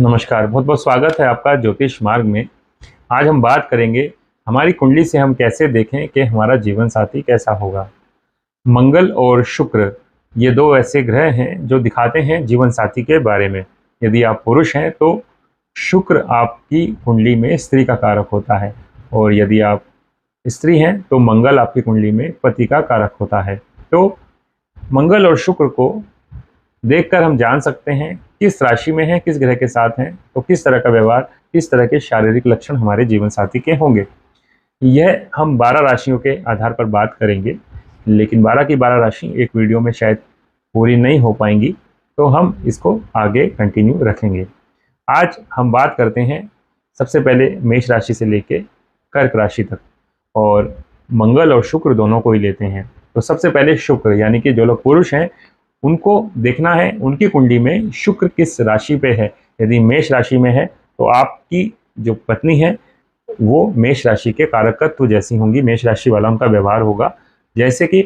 नमस्कार, बहुत बहुत स्वागत है आपका ज्योतिष मार्ग में। आज हम बात करेंगे हमारी कुंडली से हम कैसे देखें कि हमारा जीवन साथी कैसा होगा। मंगल और शुक्र ये दो ऐसे ग्रह हैं जो दिखाते हैं जीवन साथी के बारे में। यदि आप पुरुष हैं तो शुक्र आपकी कुंडली में स्त्री का कारक होता है, और यदि आप स्त्री हैं तो मंगल आपकी कुंडली में पति का कारक होता है। तो मंगल और शुक्र को देखकर हम जान सकते हैं किस राशि में है, किस ग्रह के साथ हैं, तो किस तरह का व्यवहार, किस तरह के शारीरिक लक्षण हमारे जीवन साथी के होंगे। यह हम 12 राशियों के आधार पर बात करेंगे, लेकिन 12 की 12 राशि एक वीडियो में शायद पूरी नहीं हो पाएंगी, तो हम इसको आगे कंटिन्यू रखेंगे। आज हम बात करते हैं सबसे पहले मेष राशि से लेके कर्क राशि तक, और मंगल और शुक्र दोनों को ही लेते हैं। तो सबसे पहले शुक्र, यानी कि जो लोग पुरुष हैं उनको देखना है उनकी कुंडली में शुक्र किस राशि पे है। यदि मेष राशि में है तो आपकी जो पत्नी है वो मेष राशि के कारकत्व जैसी होंगी, मेष राशि वाला उनका व्यवहार होगा। जैसे कि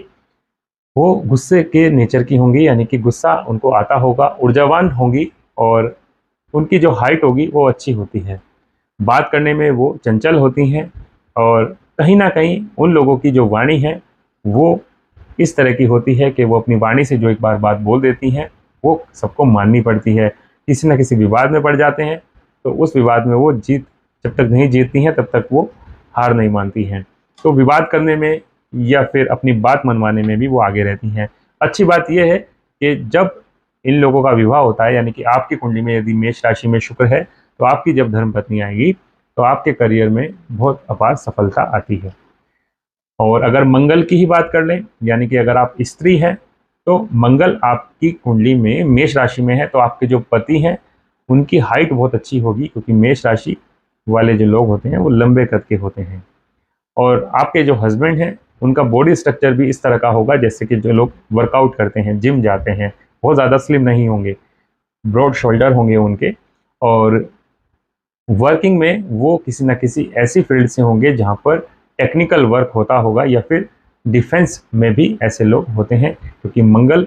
वो गुस्से के नेचर की होंगी, यानी कि गुस्सा उनको आता होगा, ऊर्जावान होंगी, और उनकी जो हाइट होगी वो अच्छी होती है। बात करने में वो चंचल होती हैं, और कहीं ना कहीं उन लोगों की जो वाणी है वो इस तरह की होती है कि वो अपनी वाणी से जो एक बार बात बोल देती हैं वो सबको माननी पड़ती है। किसी न किसी विवाद में पड़ जाते हैं तो उस विवाद में वो जब तक नहीं जीतती हैं तब तक वो हार नहीं मानती हैं। तो विवाद करने में या फिर अपनी बात मनवाने में भी वो आगे रहती हैं। अच्छी बात यह है कि जब इन लोगों का विवाह होता है, यानी कि आपकी कुंडली में यदि मेष राशि में शुक्र है, तो आपकी जब धर्मपत्नी आएगी तो आपके करियर में बहुत अपार सफलता आती है। और अगर मंगल की ही बात कर लें, यानी कि अगर आप स्त्री हैं तो मंगल आपकी कुंडली में मेष राशि में है, तो आपके जो पति हैं उनकी हाइट बहुत अच्छी होगी, क्योंकि मेष राशि वाले जो लोग होते हैं वो लंबे कद के होते हैं। और आपके जो हस्बैंड हैं उनका बॉडी स्ट्रक्चर भी इस तरह का होगा जैसे कि जो लोग वर्कआउट करते हैं, जिम जाते हैं, बहुत ज़्यादा स्लिम नहीं होंगे, ब्रॉड शोल्डर होंगे उनके। और वर्किंग में वो किसी न किसी ऐसी फील्ड से होंगे जहाँ पर टेक्निकल वर्क होता होगा, या फिर डिफेंस में भी ऐसे लोग होते हैं, क्योंकि मंगल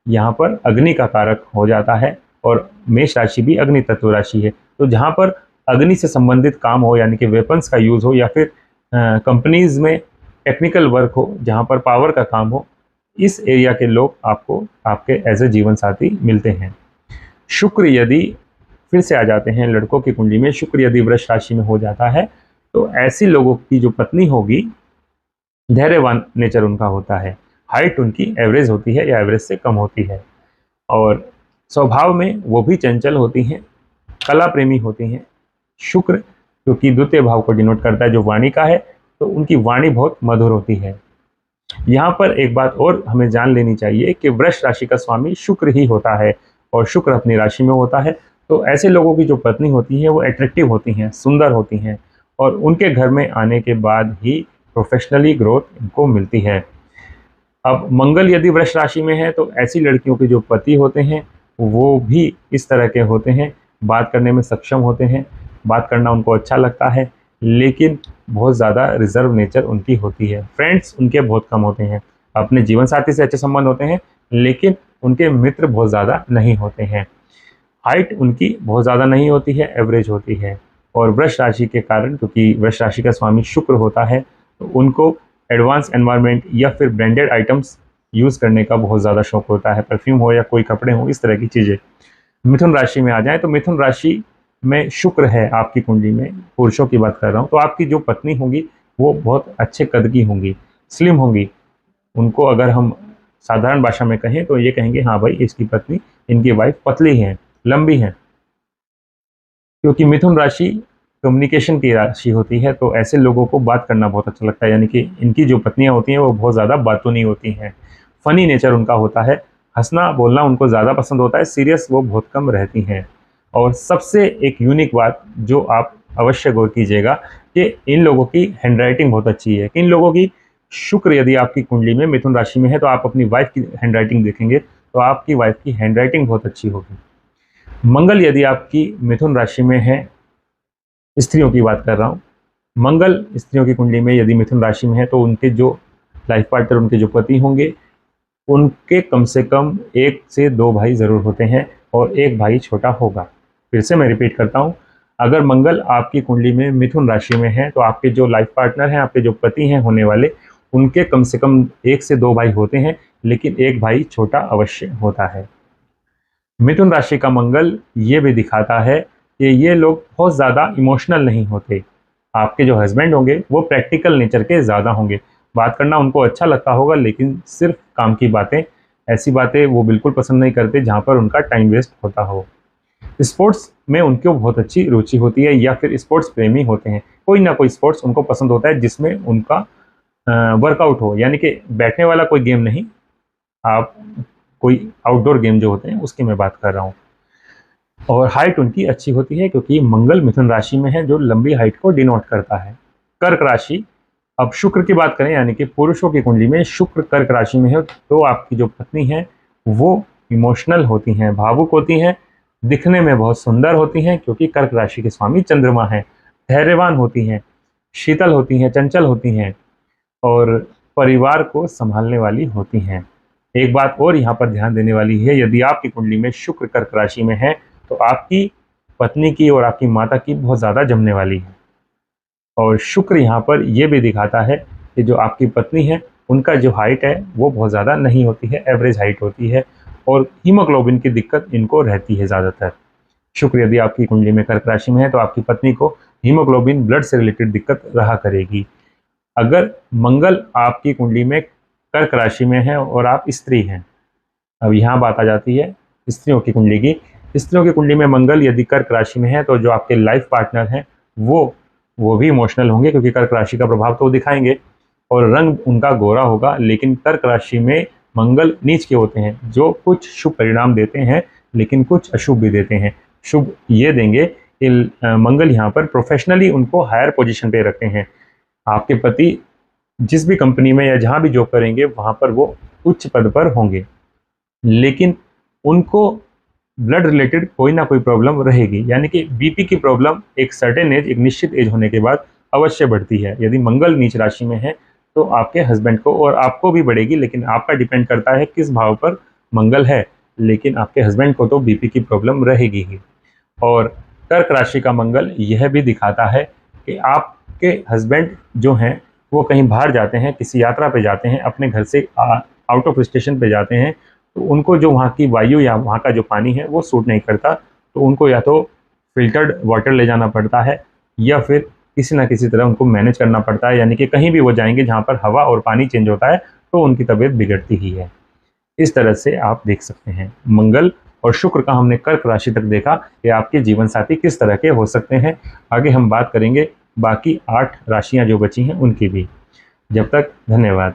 यहाँ पर अग्नि का कारक हो जाता है, और मेष राशि भी अग्नि तत्व राशि है। तो जहाँ पर अग्नि से संबंधित काम हो, यानी कि वेपन्स का यूज़ हो, या फिर कंपनीज में टेक्निकल वर्क हो जहाँ पर पावर का काम हो, इस एरिया के लोग आपको आपके एज ए जीवन साथी मिलते हैं। शुक्र यदि फिर से आ जाते हैं लड़कों की कुंडली में, शुक्र यदि वृष राशि में हो जाता है तो ऐसी लोगों की जो पत्नी होगी धैर्यवान नेचर उनका होता है, हाइट उनकी एवरेज होती है या एवरेज से कम होती है, और स्वभाव में वो भी चंचल होती हैं, कला प्रेमी होती हैं। शुक्र क्योंकि द्वितीय भाव को डिनोट करता है जो वाणी का है, तो उनकी वाणी बहुत मधुर होती है। यहाँ पर एक बात और हमें जान लेनी चाहिए कि वृष राशि का स्वामी शुक्र ही होता है, और शुक्र अपनी राशि में होता है। तो ऐसे लोगों की जो पत्नी होती है वो एट्रैक्टिव होती हैं, सुंदर होती हैं, और उनके घर में आने के बाद ही प्रोफेशनली ग्रोथ इनको मिलती है। अब मंगल यदि वृष राशि में है तो ऐसी लड़कियों के जो पति होते हैं वो भी इस तरह के होते हैं, बात करने में सक्षम होते हैं, बात करना उनको अच्छा लगता है, लेकिन बहुत ज़्यादा रिजर्व नेचर उनकी होती है। फ्रेंड्स उनके बहुत कम होते हैं, अपने जीवन साथी से अच्छे संबंध होते हैं, लेकिन उनके मित्र बहुत ज़्यादा नहीं होते हैं। हाइट उनकी बहुत ज़्यादा नहीं होती है, एवरेज होती है। और वृष राशि के कारण, क्योंकि वृष राशि का स्वामी शुक्र होता है, तो उनको एडवांस एनवायरनमेंट या फिर ब्रांडेड आइटम्स यूज़ करने का बहुत ज़्यादा शौक होता है, परफ्यूम हो या कोई कपड़े हो, इस तरह की चीज़ें। मिथुन राशि में आ जाए तो मिथुन राशि में शुक्र है आपकी कुंडली में, पुरुषों की बात कर रहा हूँ, तो आपकी जो पत्नी होंगी वो बहुत अच्छे कद की होंगी, स्लिम होंगी। उनको अगर हम साधारण भाषा में कहें तो ये कहेंगे हाँ भाई इसकी पत्नी, इनकी वाइफ पतली हैं, लंबी हैं, क्योंकि मिथुन राशि कम्युनिकेशन की राशि होती है। तो ऐसे लोगों को बात करना बहुत अच्छा लगता है, यानी कि इनकी जो पत्नियां होती हैं वो बहुत ज़्यादा बातूनी होती हैं, फ़नी नेचर उनका होता है, हंसना बोलना उनको ज़्यादा पसंद होता है, सीरियस वो बहुत कम रहती हैं। और सबसे एक यूनिक बात जो आप अवश्य गौर कीजिएगा कि इन लोगों की हैंडराइटिंग बहुत अच्छी है। इन लोगों की शुक्र यदि आपकी कुंडली में मिथुन राशि में है तो आप अपनी वाइफ की हैंडराइटिंग देखेंगे तो आपकी वाइफ की हैंडराइटिंग बहुत अच्छी होगी। मंगल यदि आपकी मिथुन राशि में है, स्त्रियों की बात कर रहा हूँ, मंगल स्त्रियों की कुंडली में यदि मिथुन राशि में है तो उनके जो लाइफ पार्टनर, उनके जो पति होंगे, उनके कम से कम 1 से 2 भाई ज़रूर होते हैं, और एक भाई छोटा होगा। फिर से मैं रिपीट करता हूँ, अगर मंगल आपकी कुंडली में मिथुन राशि में है तो आपके जो लाइफ पार्टनर हैं, आपके जो पति हैं होने वाले, उनके कम से कम 1 से 2 भाई होते हैं, लेकिन एक भाई छोटा अवश्य होता है। मिथुन राशि का मंगल ये भी दिखाता है कि ये लोग बहुत ज़्यादा इमोशनल नहीं होते। आपके जो हस्बैंड होंगे वो प्रैक्टिकल नेचर के ज़्यादा होंगे। बात करना उनको अच्छा लगता होगा, लेकिन सिर्फ काम की बातें, ऐसी बातें वो बिल्कुल पसंद नहीं करते जहाँ पर उनका टाइम वेस्ट होता हो। स्पोर्ट्स में उनको बहुत अच्छी रुचि होती है, या फिर स्पोर्ट्स प्रेमी होते हैं। कोई ना कोई स्पोर्ट्स उनको पसंद होता है जिसमें उनका वर्कआउट हो, यानी कि बैठने वाला कोई गेम नहीं, आप कोई आउटडोर गेम जो होते हैं उसकी मैं बात कर रहा हूँ। और हाइट उनकी अच्छी होती है क्योंकि मंगल मिथुन राशि में है, जो लंबी हाइट को डिनोट करता है। कर्क राशि, अब शुक्र की बात करें, यानी कि पुरुषों की कुंडली में शुक्र कर्क राशि में है, तो आपकी जो पत्नी है वो इमोशनल होती हैं, भावुक होती हैं, दिखने में बहुत सुंदर होती हैं क्योंकि कर्क राशि के स्वामी चंद्रमा हैं, धैर्यवान होती हैं, शीतल होती हैं, चंचल होती हैं और परिवार को संभालने वाली होती हैं। एक बात और यहाँ पर ध्यान देने वाली है, यदि आपकी कुंडली में शुक्र कर्क राशि में है तो आपकी पत्नी की और आपकी माता की बहुत ज़्यादा जमने वाली है। और शुक्र यहाँ पर यह भी दिखाता है कि जो आपकी पत्नी है उनका जो हाइट है वो बहुत ज़्यादा नहीं होती है, एवरेज हाइट होती है और हीमोग्लोबिन की दिक्कत इनको रहती है ज़्यादातर। शुक्र यदि आपकी कुंडली में कर्क राशि में है तो आपकी पत्नी को हीमोग्लोबिन ब्लड से रिलेटेड दिक्कत रहा करेगी। अगर मंगल आपकी कुंडली में कर्क राशि में है और आप स्त्री हैं, अब यहाँ बात आ जाती है स्त्रियों की कुंडली की। स्त्रियों की कुंडली में मंगल यदि कर्क राशि में है तो जो आपके लाइफ पार्टनर हैं वो भी इमोशनल होंगे क्योंकि कर्क राशि का प्रभाव तो वो दिखाएंगे और रंग उनका गोरा होगा। लेकिन कर्क राशि में मंगल नीच के होते हैं, जो कुछ शुभ परिणाम देते हैं लेकिन कुछ अशुभ भी देते हैं। शुभ ये देंगे कि मंगल यहाँ पर प्रोफेशनली उनको हायर पोजीशन पे रखते हैं। आपके पति जिस भी कंपनी में या जहाँ भी जॉब करेंगे वहाँ पर वो उच्च पद पर होंगे, लेकिन उनको ब्लड रिलेटेड कोई ना कोई प्रॉब्लम रहेगी, यानी कि बीपी की प्रॉब्लम एक सर्टेन एज, एक निश्चित एज होने के बाद अवश्य बढ़ती है। यदि मंगल नीच राशि में है तो आपके हस्बैंड को और आपको भी बढ़ेगी, लेकिन आपका डिपेंड करता है किस भाव पर मंगल है, लेकिन आपके हस्बैंड को तो बीपी की प्रॉब्लम रहेगी ही। और कर्क राशि का मंगल यह भी दिखाता है कि आपके हस्बैंड जो हैं वो कहीं बाहर जाते हैं, किसी यात्रा पे जाते हैं, अपने घर से आउट ऑफ स्टेशन पे जाते हैं, तो उनको जो वहाँ की वायु या वहाँ का जो पानी है वो सूट नहीं करता, तो उनको या तो फिल्टर्ड वाटर ले जाना पड़ता है या फिर किसी ना किसी तरह उनको मैनेज करना पड़ता है। यानी कि कहीं भी वो जाएंगे जहाँ पर हवा और पानी चेंज होता है तो उनकी तबीयत बिगड़ती ही है। इस तरह से आप देख सकते हैं मंगल और शुक्र का हमने कर्क राशि तक देखा कि आपके जीवन साथी किस तरह के हो सकते हैं। आगे हम बात करेंगे बाकी 8 राशियाँ जो बची हैं उनकी भी। जब तक धन्यवाद।